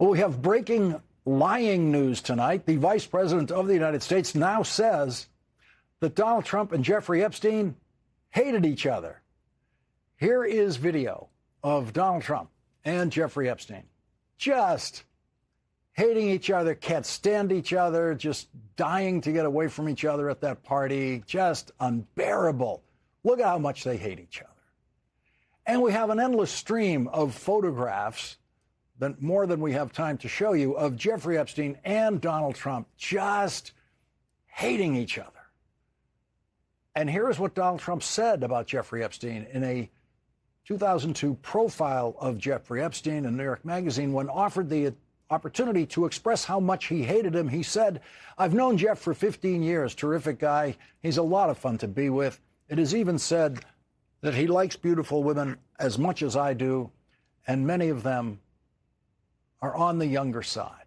Well, we have breaking lying news tonight. The Vice President of the United States now says that Donald Trump and Jeffrey Epstein hated each other. Here is video of Donald Trump and Jeffrey Epstein just hating each other, can't stand each other, just dying to get away from each other at that party, just unbearable. Look at how much they hate each other. And we have an endless stream of photographs, more than we have time to show you, of Jeffrey Epstein and Donald Trump just hating each other. And here is what Donald Trump said about Jeffrey Epstein in a 2002 profile of Jeffrey Epstein in New York Magazine. When offered the opportunity to express how much he hated him, he said, "I've known Jeff for 15 years. Terrific guy. He's a lot of fun to be with. It is even said that he likes beautiful women as much as I do, and many of them are on the younger side."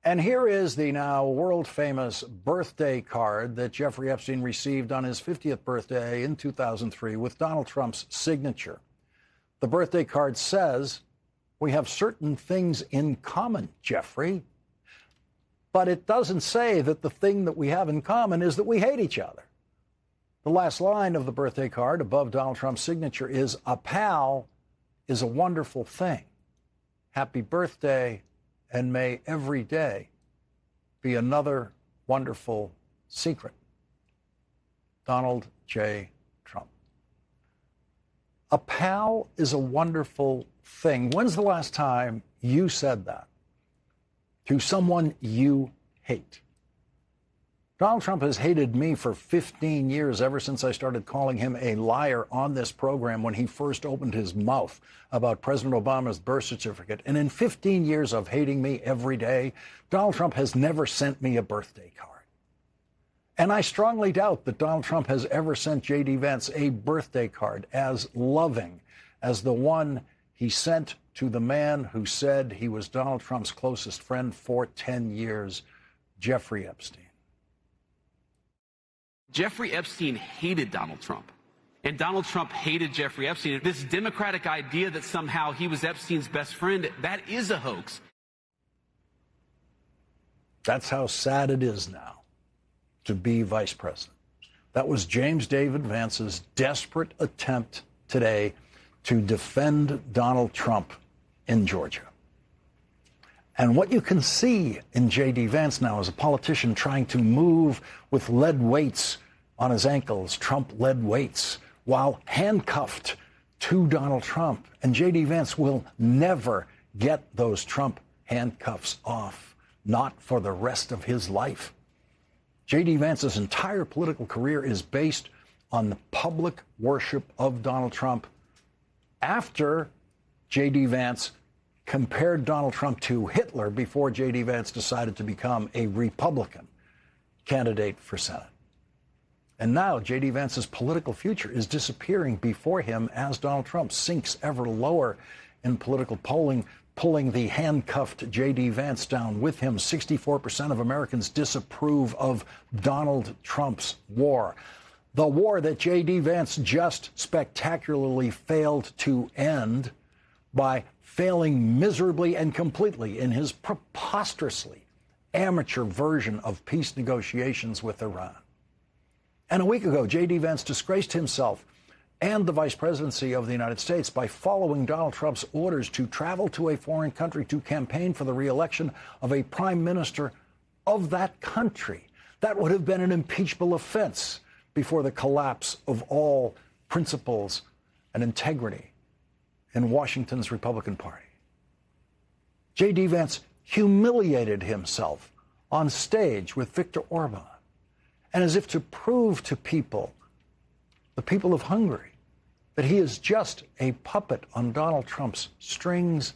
And here is the now world-famous birthday card that Jeffrey Epstein received on his 50th birthday in 2003 with Donald Trump's signature. The birthday card says, "We have certain things in common, Jeffrey." But it doesn't say that the thing that we have in common is that we hate each other. The last line of the birthday card above Donald Trump's signature is, "A pal is a wonderful thing. Happy birthday, and may every day be another wonderful secret. Donald J. Trump." A pal is a wonderful thing. When's the last time you said that to someone you hate? Donald Trump has hated me for 15 years, ever since I started calling him a liar on this program when he first opened his mouth about President Obama's birth certificate. And in 15 years of hating me every day, Donald Trump has never sent me a birthday card. And I strongly doubt that Donald Trump has ever sent J.D. Vance a birthday card as loving as the one he sent to the man who said he was Donald Trump's closest friend for 10 years, Jeffrey Epstein. Jeffrey Epstein hated Donald Trump, and Donald Trump hated Jeffrey Epstein. This democratic idea that somehow he was Epstein's best friend, that is a hoax. That's how sad it is now to be vice president. That was James David Vance's desperate attempt today to defend Donald Trump in Georgia. And what you can see in J.D. Vance now is a politician trying to move with lead weights on his ankles, Trump lead weights, while handcuffed to Donald Trump. And J.D. Vance will never get those Trump handcuffs off, not for the rest of his life. J.D. Vance's entire political career is based on the public worship of Donald Trump. After J.D. Vance compared Donald Trump to Hitler before J.D. Vance decided to become a Republican candidate for Senate. And now J.D. Vance's political future is disappearing before him as Donald Trump sinks ever lower in political polling, pulling the handcuffed J.D. Vance down with him. 64% of Americans disapprove of Donald Trump's war. The war that J.D. Vance just spectacularly failed to end by failing miserably and completely in his preposterously amateur version of peace negotiations with Iran. And a week ago, J.D. Vance disgraced himself and the vice presidency of the United States by following Donald Trump's orders to travel to a foreign country to campaign for the re-election of a prime minister of that country. That would have been an impeachable offense before the collapse of all principles and integrity in Washington's Republican Party. J.D. Vance humiliated himself on stage with Viktor Orban. And as if to prove to people, the people of Hungary, that he is just a puppet on Donald Trump's strings,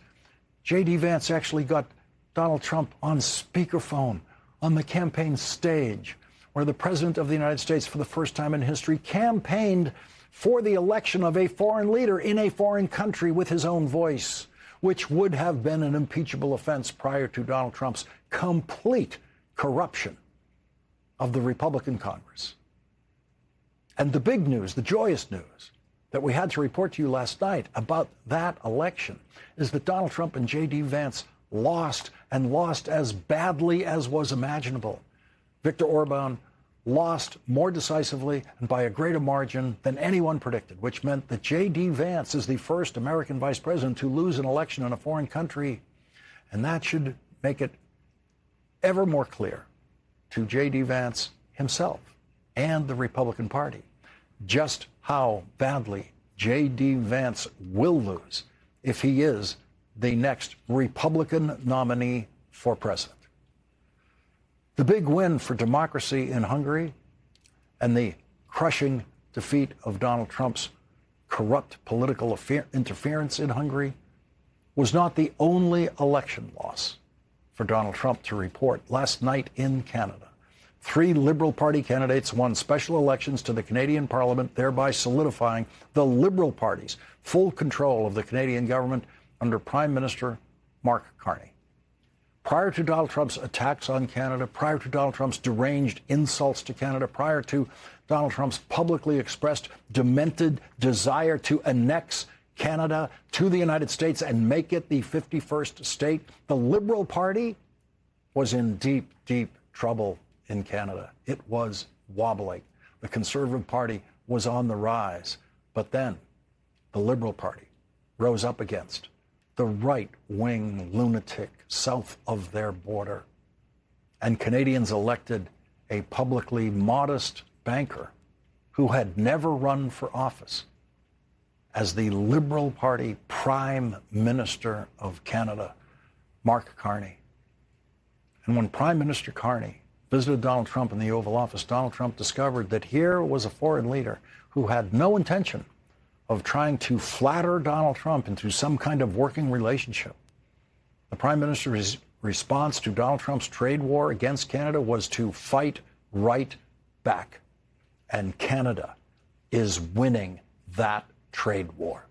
J.D. Vance actually got Donald Trump on speakerphone on the campaign stage, where the President of the United States, for the first time in history, campaigned for the election of a foreign leader in a foreign country with his own voice, which would have been an impeachable offense prior to Donald Trump's complete corruption of the Republican Congress. And the big news, the joyous news that we had to report to you last night about that election is that Donald Trump and J.D. Vance lost, and lost as badly as was imaginable. Viktor Orban lost more decisively and by a greater margin than anyone predicted, which meant that J.D. Vance is the first American vice president to lose an election in a foreign country. And that should make it ever more clear to J.D. Vance himself and the Republican Party just how badly J.D. Vance will lose if he is the next Republican nominee for president. The big win for democracy in Hungary and the crushing defeat of Donald Trump's corrupt political interference in Hungary was not the only election loss for Donald Trump to report last night in Canada. 3 Liberal Party candidates won special elections to the Canadian Parliament, thereby solidifying the Liberal Party's full control of the Canadian government under Prime Minister Mark Carney. Prior to Donald Trump's attacks on Canada, prior to Donald Trump's deranged insults to Canada, prior to Donald Trump's publicly expressed demented desire to annex Canada to the United States and make it the 51st state, the Liberal Party was in deep, deep trouble in Canada. It was wobbling. The Conservative Party was on the rise. But then the Liberal Party rose up against the right-wing lunatic south of their border. And Canadians elected a publicly modest banker who had never run for office as the Liberal Party Prime Minister of Canada, Mark Carney. And when Prime Minister Carney visited Donald Trump in the Oval Office, Donald Trump discovered that here was a foreign leader who had no intention of trying to flatter Donald Trump into some kind of working relationship. The Prime Minister's response to Donald Trump's trade war against Canada was to fight right back. And Canada is winning that trade war.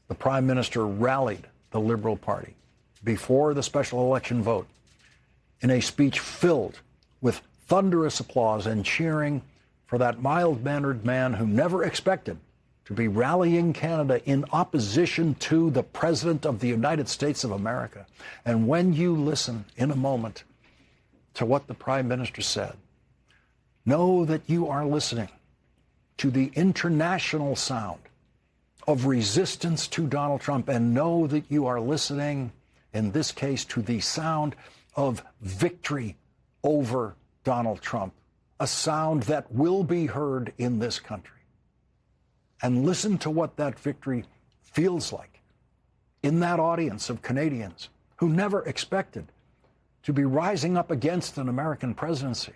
The Prime Minister rallied the Liberal Party before the special election vote in a speech filled with thunderous applause and cheering for that mild-mannered man who never expected to be rallying Canada in opposition to the President of the United States of America. And when you listen in a moment to what the Prime Minister said, know that you are listening to the international sound of resistance to Donald Trump, and know that you are listening, in this case, to the sound of victory over Donald Trump, a sound that will be heard in this country. And listen to what that victory feels like in that audience of Canadians who never expected to be rising up against an American presidency.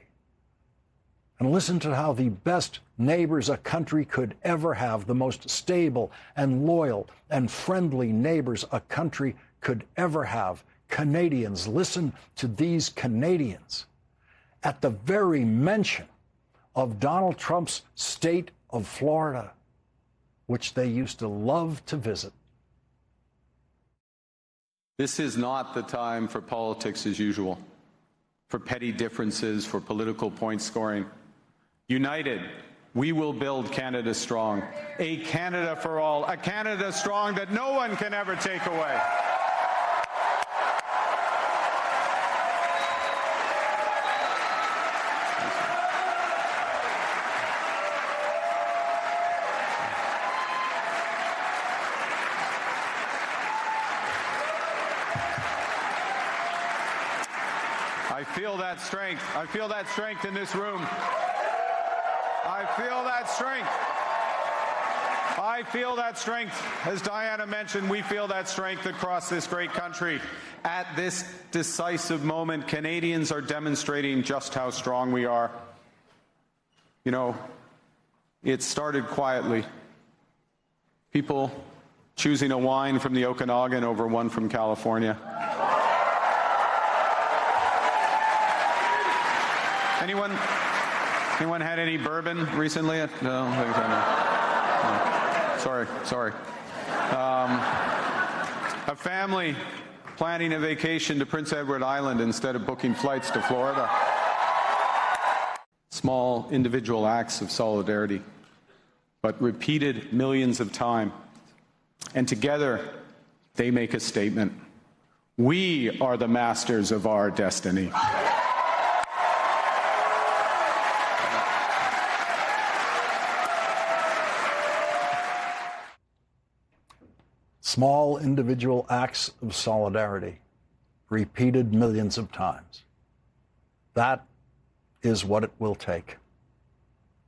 And listen to how the best neighbors a country could ever have, the most stable and loyal and friendly neighbors a country could ever have, Canadians. Listen to these Canadians at the very mention of Donald Trump's state of Florida, which they used to love to visit. This is not the time for politics as usual, for petty differences, for political point scoring. United, we will build Canada strong. A Canada for all, a Canada strong that no one can ever take away. I feel that strength. I feel that strength in this room. I feel that strength. I feel that strength. As Diana mentioned, we feel that strength across this great country. At this decisive moment, Canadians are demonstrating just how strong we are. You know, it started quietly. People choosing a wine from the Okanagan over one from California. Anyone had any bourbon recently? No. Sorry. A family planning a vacation to Prince Edward Island instead of booking flights to Florida. Small individual acts of solidarity. but repeated millions of times. And together, they make a statement. We are the masters of our destiny. Small individual acts of solidarity, repeated millions of times. That is what it will take.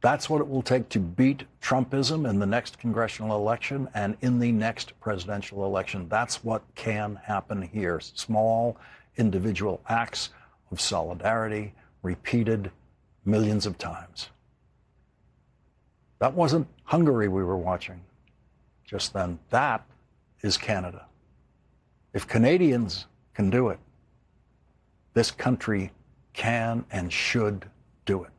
That's what it will take to beat Trumpism in the next congressional election and in the next presidential election. That's what can happen here. Small individual acts of solidarity, repeated millions of times. That wasn't Hungary we were watching just then. That is Canada. If Canadians can do it, this country can and should do it.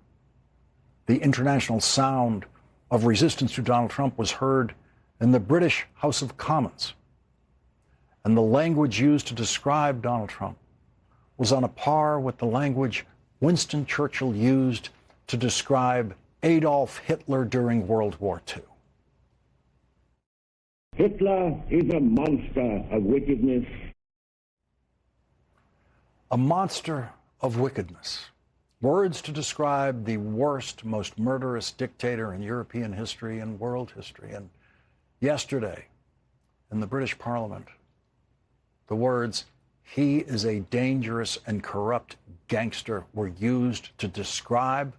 The international sound of resistance to Donald Trump was heard in the British House of Commons. And the language used to describe Donald Trump was on a par with the language Winston Churchill used to describe Adolf Hitler during World War II. Hitler is a monster of wickedness. A monster of wickedness. Words to describe the worst, most murderous dictator in European history and world history. And yesterday, in the British Parliament, the words, "He is a dangerous and corrupt gangster," were used to describe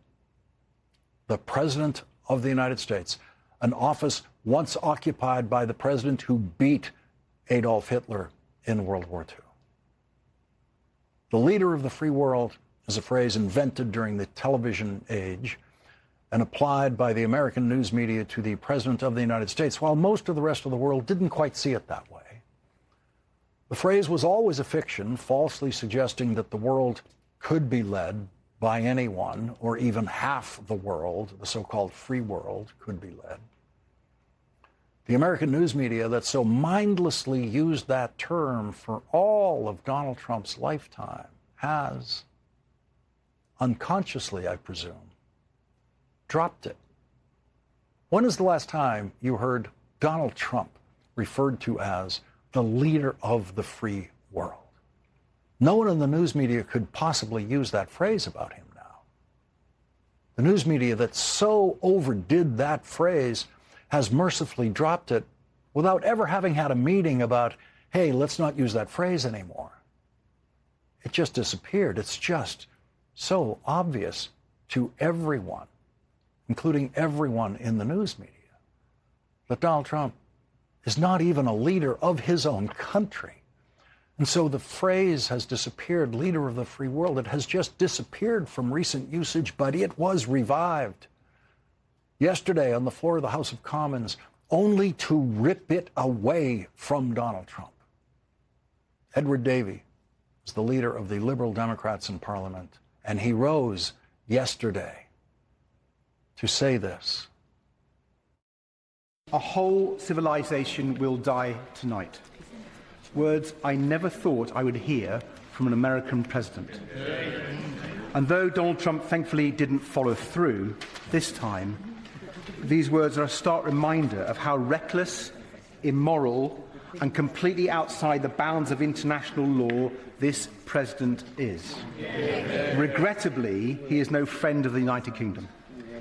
the President of the United States, an office once occupied by the president who beat Adolf Hitler in World War II. The leader of the free world is a phrase invented during the television age and applied by the American news media to the President of the United States, while most of the rest of the world didn't quite see it that way. The phrase was always a fiction, falsely suggesting that the world could be led by anyone, or even half the world, the so-called free world, could be led. The American news media that so mindlessly used that term for all of Donald Trump's lifetime has, unconsciously, I presume, dropped it. When is the last time you heard Donald Trump referred to as the leader of the free world? No one in the news media could possibly use that phrase about him now. The news media that so overdid that phrase has mercifully dropped it without ever having had a meeting about, hey, let's not use that phrase anymore. It just disappeared. It's just so obvious to everyone, including everyone in the news media, that Donald Trump is not even a leader of his own country. And so the phrase has disappeared, leader of the free world. It has just disappeared from recent usage, but it was revived yesterday on the floor of the House of Commons, only to rip it away from Donald Trump. Edward Davey is the leader of the Liberal Democrats in Parliament, and he rose yesterday to say this. A whole civilization will die tonight. Words I never thought I would hear from an American president. And though Donald Trump thankfully didn't follow through this time, these words are a stark reminder of how reckless, immoral, and completely outside the bounds of international law this president is. Regrettably, he is no friend of the United Kingdom.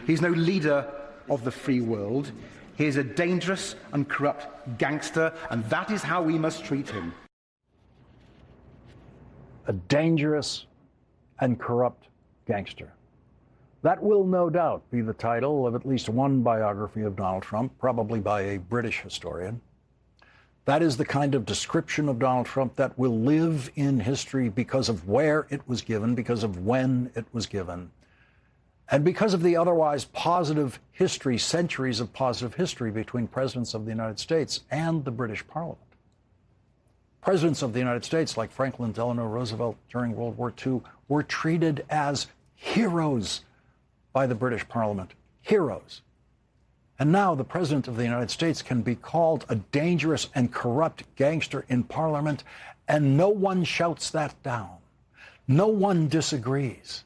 He is no leader of the free world. He is a dangerous and corrupt gangster, and that is how we must treat him. A dangerous and corrupt gangster. That will no doubt be the title of at least one biography of Donald Trump, probably by a British historian. That is the kind of description of Donald Trump that will live in history because of where it was given, because of when it was given, and because of the otherwise positive history, centuries of positive history between presidents of the United States and the British Parliament. Presidents of the United States, like Franklin Delano Roosevelt during World War II, were treated as heroes by the British Parliament. Heroes. And now the President of the United States can be called a dangerous and corrupt gangster in Parliament, and no one shouts that down. No one disagrees.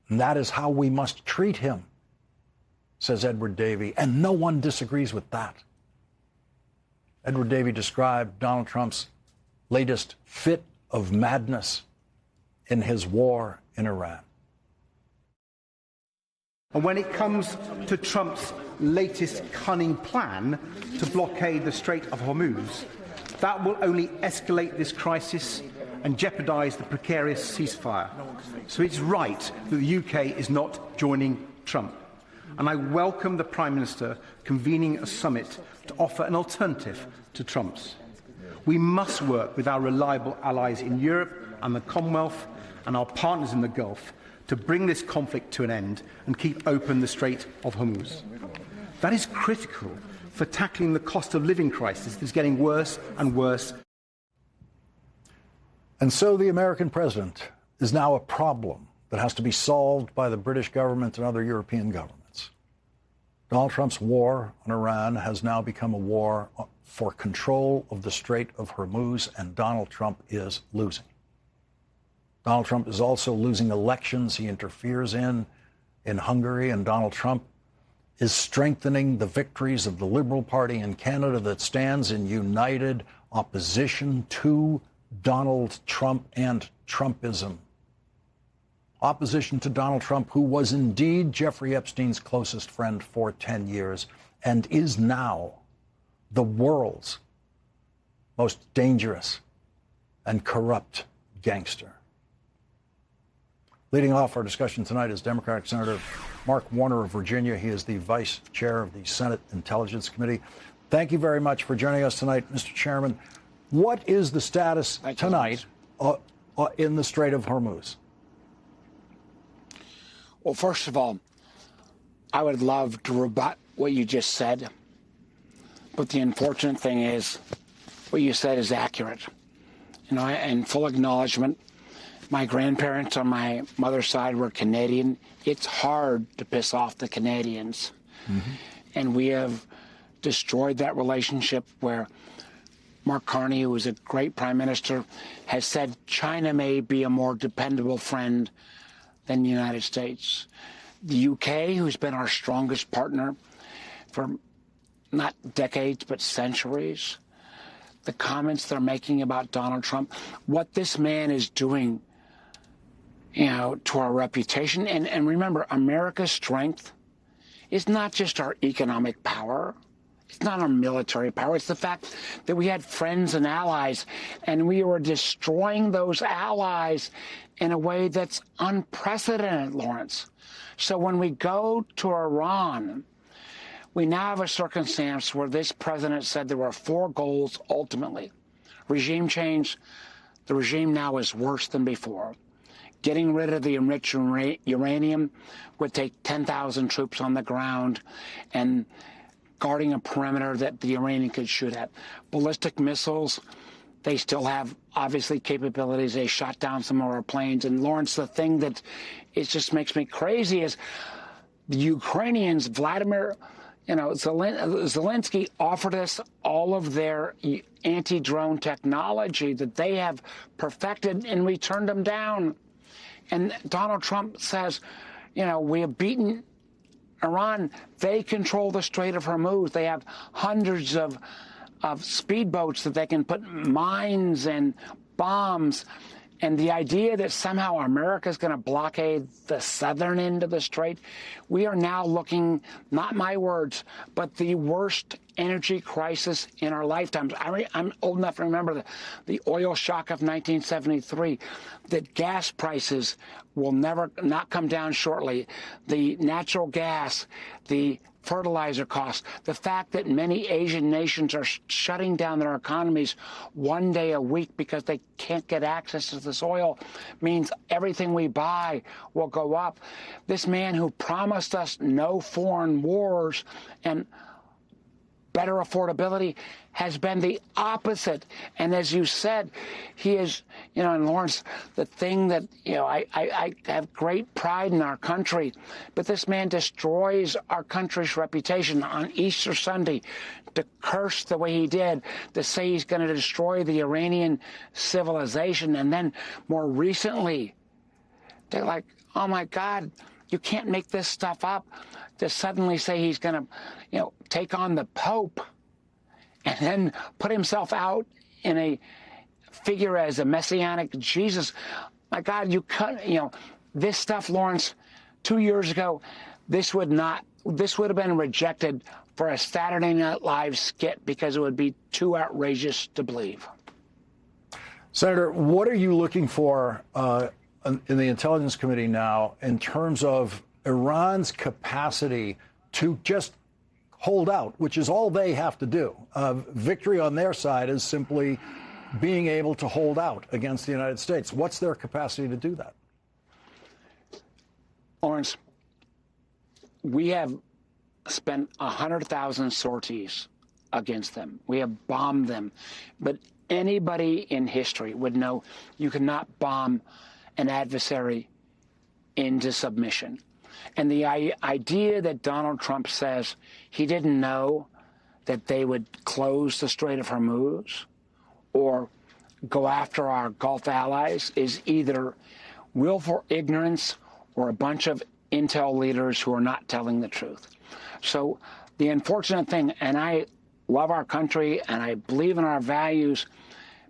And that is how we must treat him says Edward Davey, and no one disagrees with that. Edward Davey described Donald Trump's latest fit of madness in his war in Iran. And when it comes to Trump's latest cunning plan to blockade the Strait of Hormuz, that will only escalate this crisis and jeopardise the precarious ceasefire. So it's right that the UK is not joining Trump. And I welcome the Prime Minister convening a summit to offer an alternative to Trump's. We must work with our reliable allies in Europe and the Commonwealth and our partners in the Gulf to bring this conflict to an end and keep open the Strait of Hormuz. That is critical for tackling the cost of living crisis that's getting worse and worse. And so the American president is now a problem that has to be solved by the British government and other European governments. Donald Trump's war on Iran has now become a war for control of the Strait of Hormuz, and Donald Trump is losing. Donald Trump is also losing elections he interferes in Hungary, and Donald Trump is strengthening the victories of the Liberal Party in Canada that stands in united opposition to Donald Trump and Trumpism. Opposition to Donald Trump, who was indeed Jeffrey Epstein's closest friend for 10 years and is now the world's most dangerous and corrupt gangster. Leading off our discussion tonight is Democratic Senator Mark Warner of Virginia. He is the Vice Chair of the Senate Intelligence Committee. Thank you very much for joining us tonight, Mr. Chairman. What is the status tonight in the Strait of Hormuz? Well, first of all, I would love to rebut what you just said. But the unfortunate thing is what you said is accurate. You know, in full acknowledgement, my grandparents on my mother's side were Canadian. It's hard to piss off the Canadians. Mm-hmm. And we have destroyed that relationship where Mark Carney, who is a great prime minister, has said China may be a more dependable friend than the United States. The UK, who's been our strongest partner for not decades, but centuries. The comments they're making about Donald Trump, what this man is doing, you know, to our reputation. And remember, America's strength is not just our economic power. It's not our military power. It's the fact that we had friends and allies, and we were destroying those allies in a way that's unprecedented, Lawrence. So when we go to Iran, we now have a circumstance where this president said there were 4 goals ultimately. Regime change. The regime now is worse than before. Getting rid of the enriched uranium would take 10,000 troops on the ground and guarding a perimeter that the Iranian could shoot at. Ballistic missiles, they still have, obviously, capabilities. They shot down some of our planes. And, Lawrence, the thing that it just makes me crazy is the Ukrainians, Vladimir, Zelensky offered us all of their anti-drone technology that they have perfected, and we turned them down. And Donald Trump says, you know, we have beaten Iran. They control the Strait of Hormuz. They have hundreds of speedboats that they can put mines and bombs. And the idea that somehow America is going to blockade the southern end of the strait, we are now looking, not my words, but the worst energy crisis in our lifetimes. I'm old enough to remember the oil shock of 1973, that gas prices will not come down shortly. The natural gas, the fertilizer costs, the fact that many Asian nations are shutting down their economies one day a week because they can't get access to this oil means everything we buy will go up. This man who promised us no foreign wars and better affordability has been the opposite. And as you said, he is, you know, and Lawrence, the thing that, you know, I have great pride in our country, but this man destroys our country's reputation on Easter Sunday to curse the way he did, to say he's going to destroy the Iranian civilization. And then more recently, they're like, oh my God, You can't make this stuff up to suddenly say he's going to, take on the Pope and then put himself out in a figure as a messianic Jesus. My God, this stuff, Lawrence, 2 years ago, this would have been rejected for a Saturday Night Live skit because it would be too outrageous to believe. Senator, what are you looking for in the Intelligence Committee now in terms of Iran's capacity to just hold out, which is all they have to do? Victory on their side is simply being able to hold out against the United States. What's their capacity to do that? Lawrence, we have spent 100,000 sorties against them. We have bombed them. But anybody in history would know you cannot bomb an adversary into submission. And the idea that Donald Trump says he didn't know that they would close the Strait of Hormuz or go after our Gulf allies is either willful ignorance or a bunch of intel leaders who are not telling the truth. So the unfortunate thing, and I love our country and I believe in our values,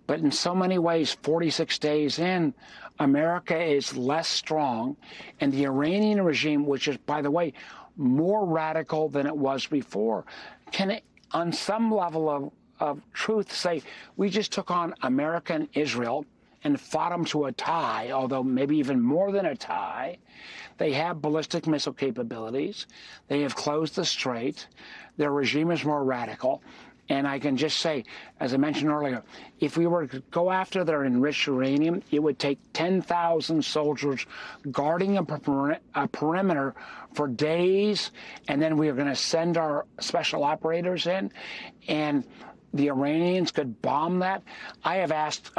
but in so many ways, 46 days in, America is less strong, and the Iranian regime, which is, by the way, more radical than it was before, can, on some level of truth, say, we just took on America and Israel and fought them to a tie, although maybe even more than a tie. They have ballistic missile capabilities. They have closed the strait. Their regime is more radical. And I can just say, as I mentioned earlier, if we were to go after their enriched uranium, it would take 10,000 soldiers guarding a perimeter for days, and then we are going to send our special operators in, and the Iranians could bomb that. I've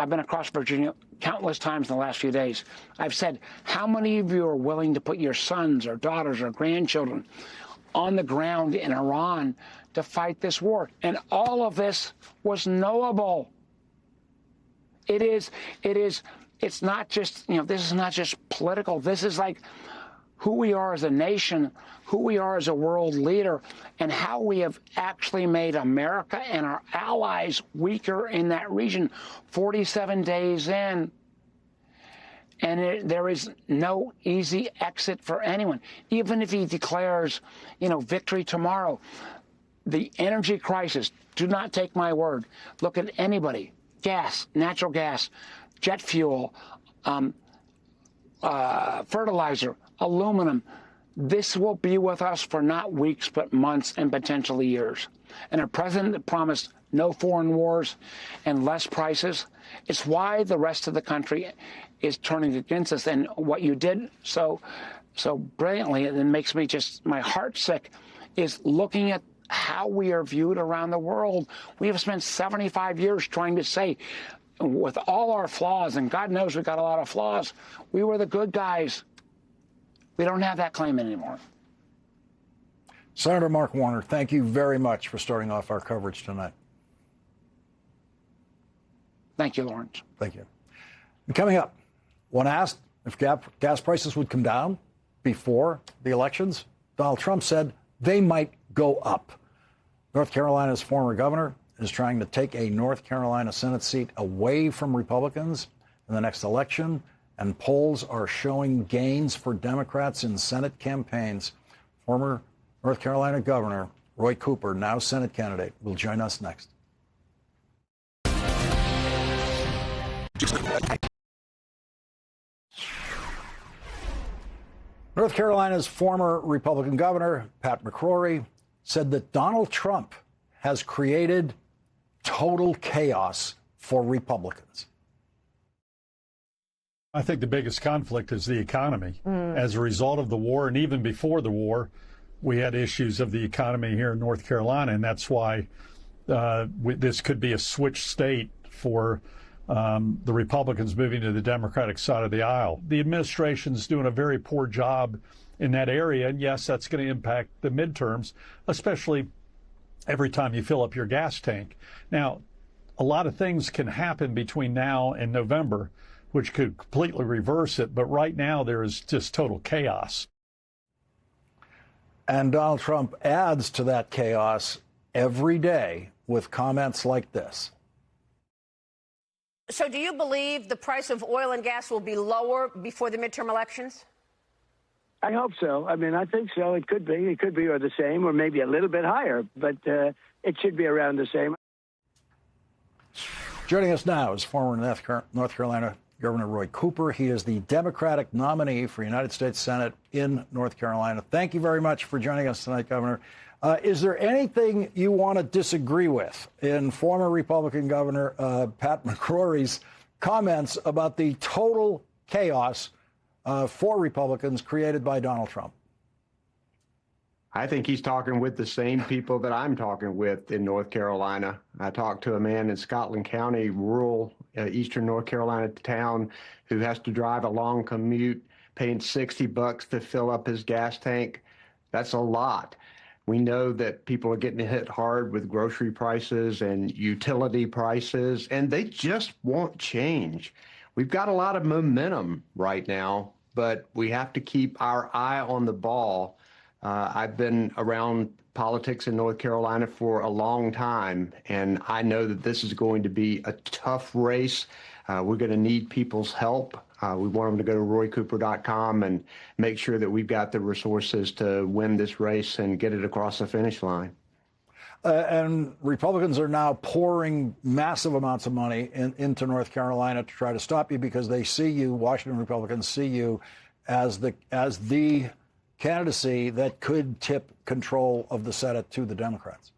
been across Virginia countless times in the last few days. I've said, how many of you are willing to put your sons or daughters or grandchildren on the ground in Iran to fight this war? And all of this was knowable. It's not just, this is not just political. This is like who we are as a nation, who we are as a world leader, and how we have actually made America and our allies weaker in that region 47 days in. And there is no easy exit for anyone. Even if he declares, victory tomorrow, the energy crisis, do not take my word. Look at anybody, gas, natural gas, jet fuel, fertilizer, aluminum. This will be with us for not weeks, but months and potentially years. And a president that promised no foreign wars and less prices, it's why the rest of the country is turning against us. And what you did so brilliantly, and it makes me my heart sick, is looking at how we are viewed around the world. We have spent 75 years trying to say, with all our flaws, and God knows we've got a lot of flaws, we were the good guys. We don't have that claim anymore. Senator Mark Warner, thank you very much for starting off our coverage tonight. Thank you, Lawrence. Thank you. And coming up, when asked if gas prices would come down before the elections, Donald Trump said they might go up. North Carolina's former governor is trying to take a North Carolina Senate seat away from Republicans in the next election, and polls are showing gains for Democrats in Senate campaigns. Former North Carolina Governor Roy Cooper, now Senate candidate, will join us next. North Carolina's former Republican governor, Pat McCrory, said that Donald Trump has created total chaos for Republicans. I think the biggest conflict is the economy. As a result of the war, and even before the war, we had issues of the economy here in North Carolina, and that's why this could be a switch state for the Republicans moving to the Democratic side of the aisle. The administration's doing a very poor job in that area, and yes, that's going to impact the midterms, especially every time you fill up your gas tank. Now, a lot of things can happen between now and November, which could completely reverse it, but right now there is just total chaos. And Donald Trump adds to that chaos every day with comments like this. So do you believe the price of oil and gas will be lower before the midterm elections? I hope so. I mean, I think so. It could be. It could be or the same or maybe a little bit higher, but it should be around the same. Joining us now is former North Carolina Governor Roy Cooper. He is the Democratic nominee for United States Senate in North Carolina. Thank you very much for joining us tonight, Governor. Is there anything you want to disagree with in former Republican Governor Pat McCrory's comments about the total chaos for Republicans created by Donald Trump? I think he's talking with the same people that I'm talking with in North Carolina. I talked to a man in Scotland County, rural eastern North Carolina town, who has to drive a long commute, paying $60 to fill up his gas tank. That's a lot. We know that people are getting hit hard with grocery prices and utility prices, and they just want change. We've got a lot of momentum right now, but we have to keep our eye on the ball. I've been around politics in North Carolina for a long time, and I know that this is going to be a tough race. We're going to need people's help. We want them to go to roycooper.com and make sure that we've got the resources to win this race and get it across the finish line. And Republicans are now pouring massive amounts of money into North Carolina to try to stop you because they see you, Washington Republicans see you as the candidacy that could tip control of the Senate to the Democrats.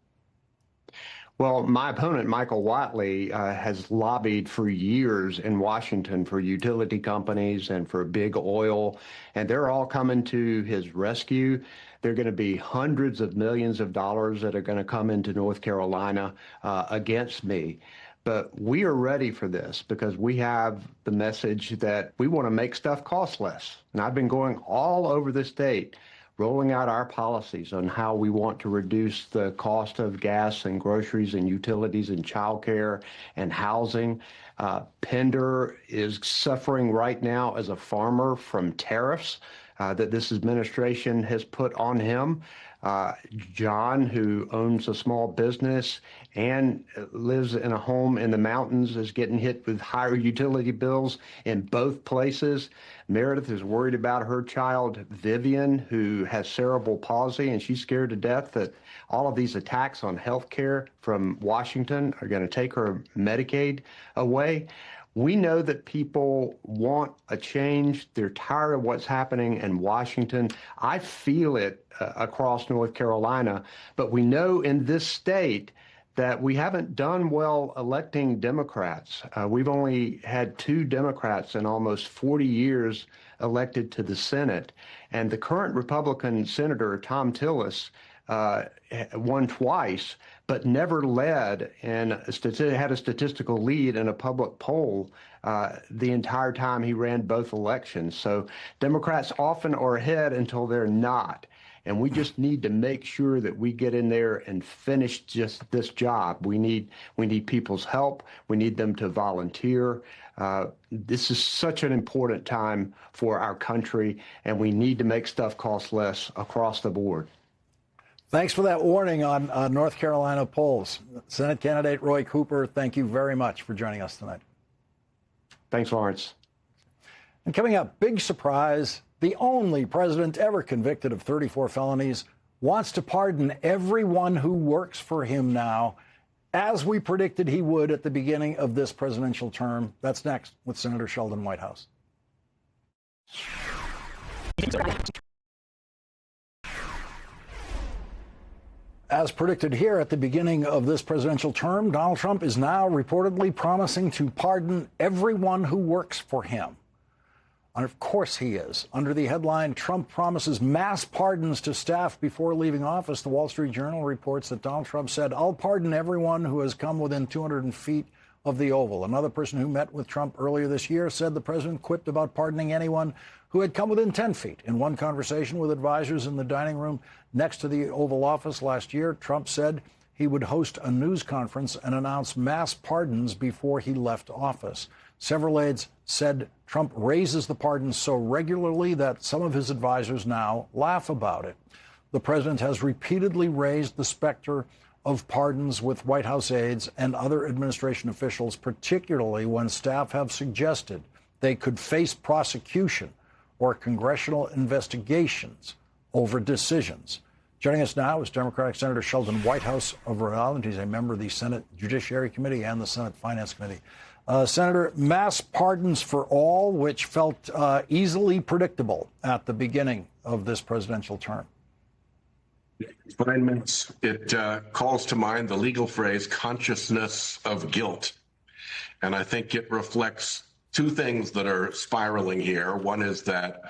Well, my opponent, Michael Whatley, has lobbied for years in Washington for utility companies and for big oil, and they're all coming to his rescue. There are going to be hundreds of millions of dollars that are going to come into North Carolina against me. But we are ready for this because we have the message that we want to make stuff cost less. And I've been going all over the state, rolling out our policies on how we want to reduce the cost of gas and groceries and utilities and childcare and housing. Pender is suffering right now as a farmer from tariffs that this administration has put on him. John, who owns a small business and lives in a home in the mountains, is getting hit with higher utility bills in both places. Meredith is worried about her child, Vivian, who has cerebral palsy, and she's scared to death that all of these attacks on health care from Washington are going to take her Medicaid away. We know that people want a change. They're tired of what's happening in Washington. I feel it across North Carolina, but we know in this state that we haven't done well electing Democrats. We've only had 2 Democrats in almost 40 years elected to the Senate. And the current Republican Senator, Tom Tillis, won twice, but never led and had a statistical lead in a public poll the entire time he ran both elections. So Democrats often are ahead until they're not. And we just need to make sure that we get in there and finish just this job. We need people's help. We need them to volunteer. This is such an important time for our country, and we need to make stuff cost less across the board. Thanks for that warning on North Carolina polls. Senate candidate Roy Cooper, thank you very much for joining us tonight. Thanks, Lawrence. And coming up, big surprise, the only president ever convicted of 34 felonies wants to pardon everyone who works for him now, as we predicted he would at the beginning of this presidential term. That's next with Senator Sheldon Whitehouse. As predicted here at the beginning of this presidential term, Donald Trump is now reportedly promising to pardon everyone who works for him. And of course he is. Under the headline, Trump promises mass pardons to staff before leaving office, the Wall Street Journal reports that Donald Trump said, "I'll pardon everyone who has come within 200 feet of the Oval." Another person who met with Trump earlier this year said the president quipped about pardoning anyone who had come within 10 feet. In one conversation with advisors in the dining room next to the Oval Office last year, Trump said he would host a news conference and announce mass pardons before he left office. Several aides said Trump raises the pardons so regularly that some of his advisors now laugh about it. the president has repeatedly raised the specter of pardons with White House aides and other administration officials, particularly when staff have suggested they could face prosecution or congressional investigations over decisions. Joining us now is Democratic Senator Sheldon Whitehouse of Rhode Island. He's a member of the Senate Judiciary Committee and the Senate Finance Committee. Senator, mass pardons for all, which felt easily predictable at the beginning of this presidential term. Fine minutes. It calls to mind the legal phrase consciousness of guilt. And I think it reflects two things that are spiraling here. One is that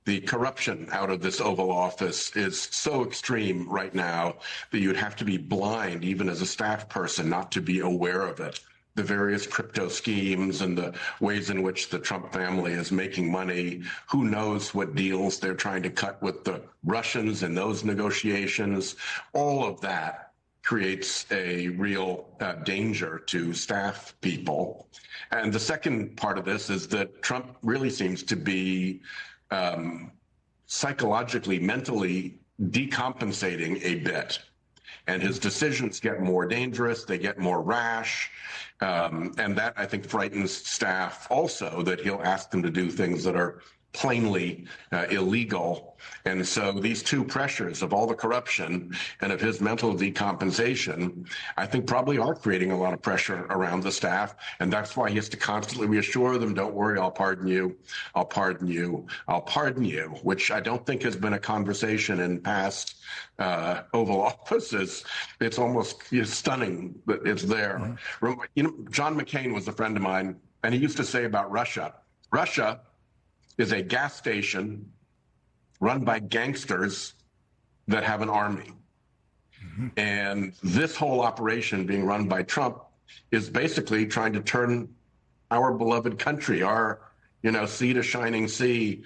the corruption out of this Oval Office is so extreme right now that you'd have to be blind, even as a staff person, not to be aware of it. The various crypto schemes and the ways in which the Trump family is making money. Who knows what deals they're trying to cut with the Russians in those negotiations. All of that creates a real danger to staff people. And the second part of this is that Trump really seems to be psychologically, mentally decompensating a bit. And his decisions get more dangerous, they get more rash. And that, I think, frightens staff also, that he'll ask them to do things that are plainly illegal. And so these two pressures of all the corruption and of his mental decompensation, I think probably are creating a lot of pressure around the staff. And that's why he has to constantly reassure them, don't worry, I'll pardon you, I'll pardon you, I'll pardon you, which I don't think has been a conversation in past Oval Offices. It's almost stunning that it's there. Mm-hmm. You know, John McCain was a friend of mine, and he used to say about Russia is a gas station run by gangsters that have an army. Mm-hmm. And this whole operation being run by Trump is basically trying to turn our beloved country, our, sea to shining sea,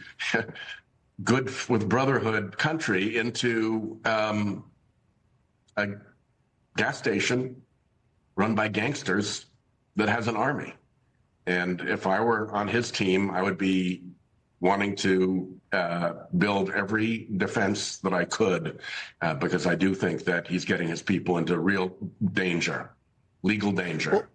good with brotherhood country, into a gas station run by gangsters that has an army. And if I were on his team, I would be wanting to build every defense that I could, because I do think that he's getting his people into real danger, legal danger.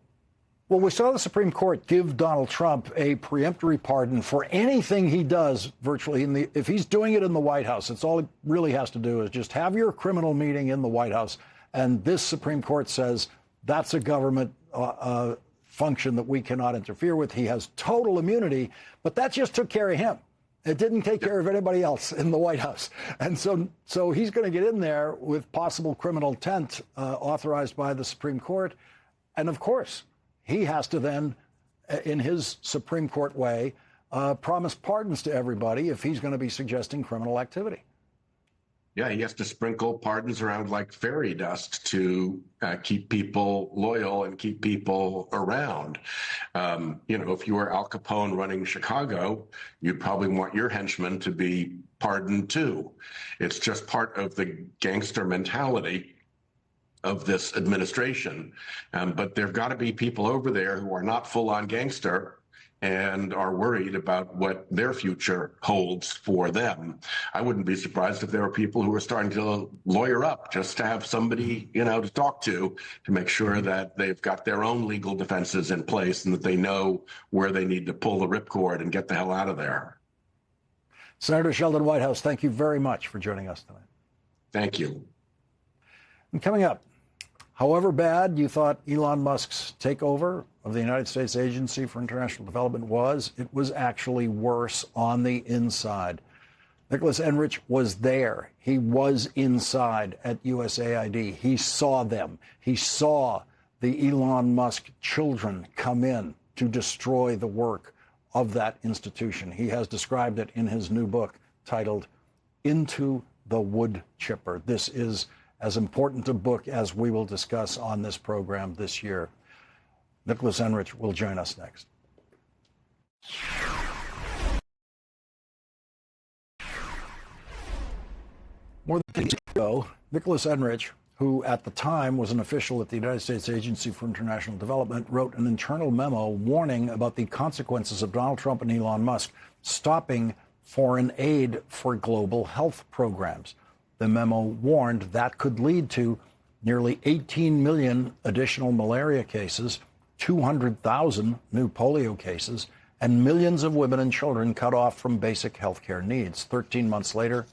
Well, we saw the Supreme Court give Donald Trump a preemptory pardon for anything he does virtually. If he's doing it in the White House, it's all he really has to do is just have your criminal meeting in the White House. And this Supreme Court says that's a government function that we cannot interfere with. He has total immunity, but that just took care of him. It didn't take care of anybody else in the White House. And so he's going to get in there with possible criminal intent authorized by the Supreme Court. And of course, he has to then, in his Supreme Court way, promise pardons to everybody if he's going to be suggesting criminal activity. Yeah, he has to sprinkle pardons around like fairy dust to keep people loyal and keep people around. If you were Al Capone running Chicago, you'd probably want your henchmen to be pardoned too. It's just part of the gangster mentality of this administration. But there've got to be people over there who are not full-on gangster and are worried about what their future holds for them. I wouldn't be surprised if there were people who are starting to lawyer up just to have somebody, to talk to make sure that they've got their own legal defenses in place and that they know where they need to pull the ripcord and get the hell out of there. Senator Sheldon Whitehouse, thank you very much for joining us tonight. Thank you. And coming up, however bad you thought Elon Musk's takeover of the United States Agency for International Development was, it was actually worse on the inside. Nicholas Enrich was there. He was inside at USAID. He saw them. He saw the Elon Musk children come in to destroy the work of that institution. He has described it in his new book titled Into the Wood Chipper. This is as important a book as we will discuss on this program this year. Nicholas Enrich will join us next. More than 10 years ago, Nicholas Enrich, who at the time was an official at the United States Agency for International Development, wrote an internal memo warning about the consequences of Donald Trump and Elon Musk stopping foreign aid for global health programs. The memo warned that could lead to nearly 18 million additional malaria cases, 200,000 new polio cases, and millions of women and children cut off from basic health care needs. 13 months later,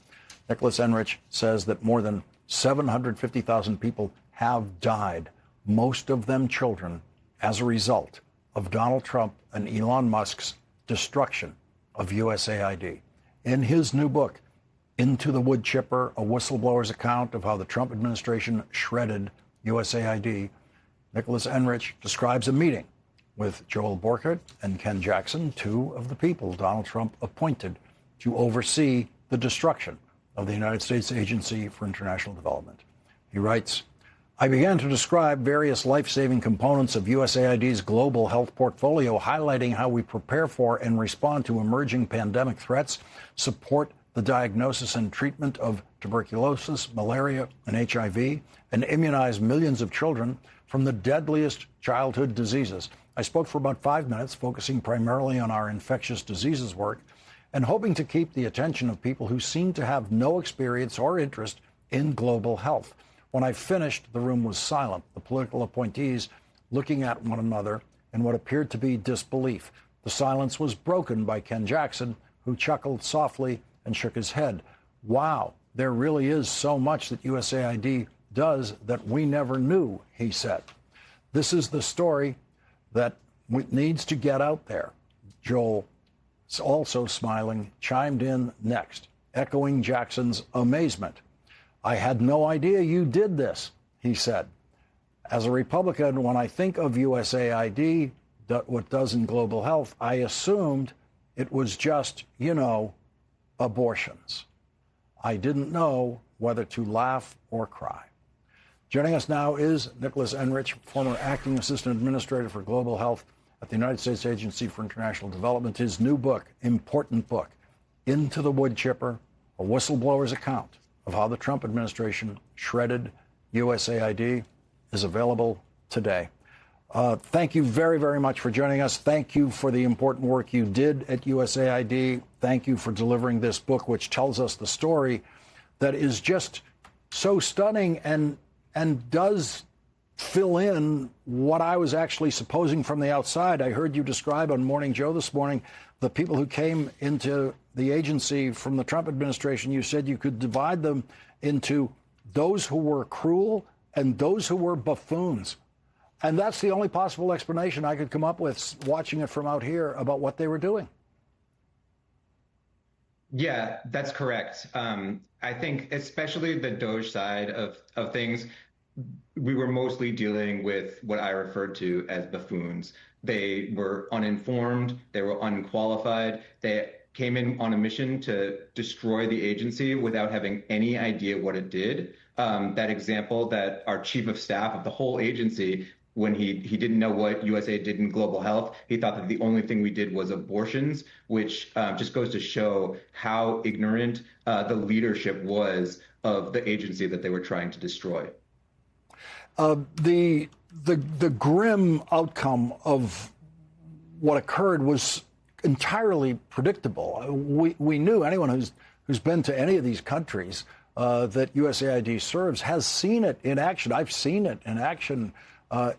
Nicholas Enrich says that more than 750,000 people have died, most of them children, as a result of Donald Trump and Elon Musk's destruction of USAID. In his new book, Into the Wood Chipper, a whistleblower's account of how the Trump administration shredded USAID, Nicholas Enrich describes a meeting with Joel Borchert and Ken Jackson, two of the people Donald Trump appointed to oversee the destruction of the United States Agency for International Development. He writes, I began to describe various life-saving components of USAID's global health portfolio, highlighting how we prepare for and respond to emerging pandemic threats, support the diagnosis and treatment of tuberculosis, malaria, and HIV, and immunize millions of children from the deadliest childhood diseases. I spoke for about 5 minutes, focusing primarily on our infectious diseases work and hoping to keep the attention of people who seem to have no experience or interest in global health. When I finished, the room was silent, the political appointees looking at one another in what appeared to be disbelief. The silence was broken by Ken Jackson, who chuckled softly and shook his head. Wow, there really is so much that USAID does that we never knew, he said. This is the story that needs to get out there. Joel, also smiling, chimed in next, echoing Jackson's amazement. I had no idea you did this, he said. As a Republican, when I think of USAID, what it does in global health, I assumed it was just, abortions. I didn't know whether to laugh or cry. Joining us now is Nicholas Enrich, former acting assistant administrator for global health at the United States Agency for International Development. His new book, important book, Into the Wood Chipper, a whistleblower's account of how the Trump administration shredded USAID, is available today. Thank you very, very much for joining us. Thank you for the important work you did at USAID. Thank you for delivering this book, which tells us the story that is just so stunning and does fill in what I was actually supposing from the outside. I heard you describe on Morning Joe this morning the people who came into the agency from the Trump administration. You said you could divide them into those who were cruel and those who were buffoons. And that's the only possible explanation I could come up with watching it from out here about what they were doing. Yeah, that's correct. I think especially the Doge side of things, we were mostly dealing with what I referred to as buffoons. They were uninformed, they were unqualified, they came in on a mission to destroy the agency without having any idea what it did. That example that our chief of staff of the whole agency, when he didn't know what USA did in global health, he thought that the only thing we did was abortions, which just goes to show how ignorant the leadership was of the agency that they were trying to destroy. The grim outcome of what occurred was entirely predictable. We knew, anyone who's been to any of these countries that USAID serves has seen it in action. I've seen it in action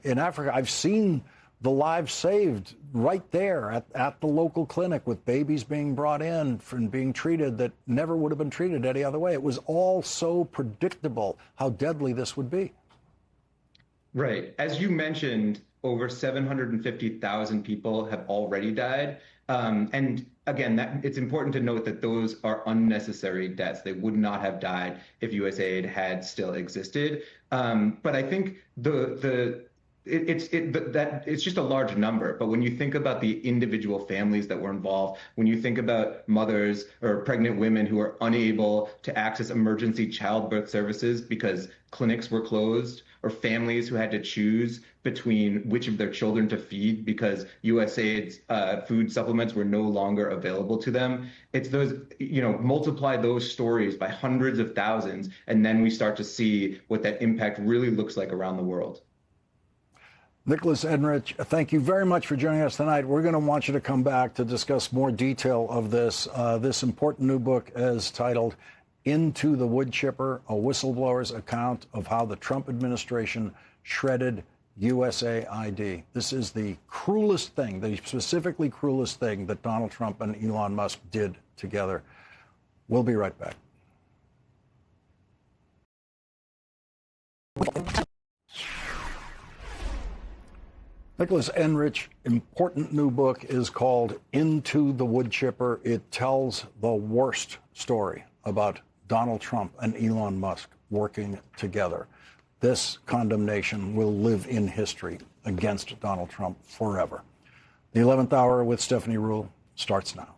in Africa. I've seen the lives saved right there at the local clinic with babies being brought in and being treated that never would have been treated any other way. It was all so predictable how deadly this would be. Right. As you mentioned, over 750,000 people have already died. And again, it's important to note that those are unnecessary deaths. They would not have died if USAID had still existed. But I think it's just a large number. But when you think about the individual families that were involved, when you think about mothers or pregnant women who are unable to access emergency childbirth services because clinics were closed, or families who had to choose between which of their children to feed because USAID's food supplements were no longer available to them. It's those, multiply those stories by hundreds of thousands, and then we start to see what that impact really looks like around the world. Nicholas Enrich, thank you very much for joining us tonight. We're going to want you to come back to discuss more detail of this important new book as titled Into the Wood Chipper, a whistleblower's account of how the Trump administration shredded USAID. This is the cruelest thing, the specifically cruelest thing that Donald Trump and Elon Musk did together. We'll be right back. Nicholas Enrich's important new book is called Into the Wood Chipper. It tells the worst story about Donald Trump and Elon Musk working together. This condemnation will live in history against Donald Trump forever. The 11th Hour with Stephanie Ruhle starts now.